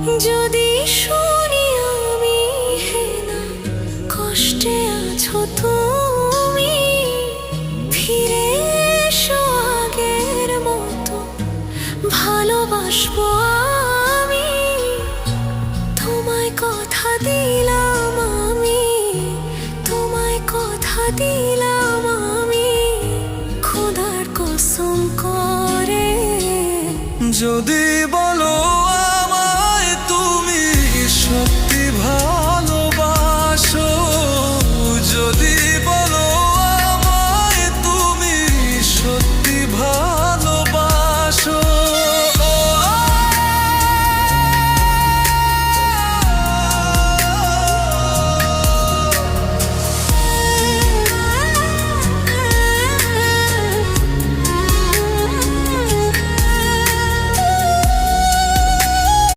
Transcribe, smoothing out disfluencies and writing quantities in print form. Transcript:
যদি শুনি আমি হে না কষ্টে আছো তুমি, ফিরে এসো আগের মতো ভালোবাসবো আমি। তোমায় কথা দিলাম আমি, তোমায় কথা দিলাম আমি, খোদার কসম করে। যদি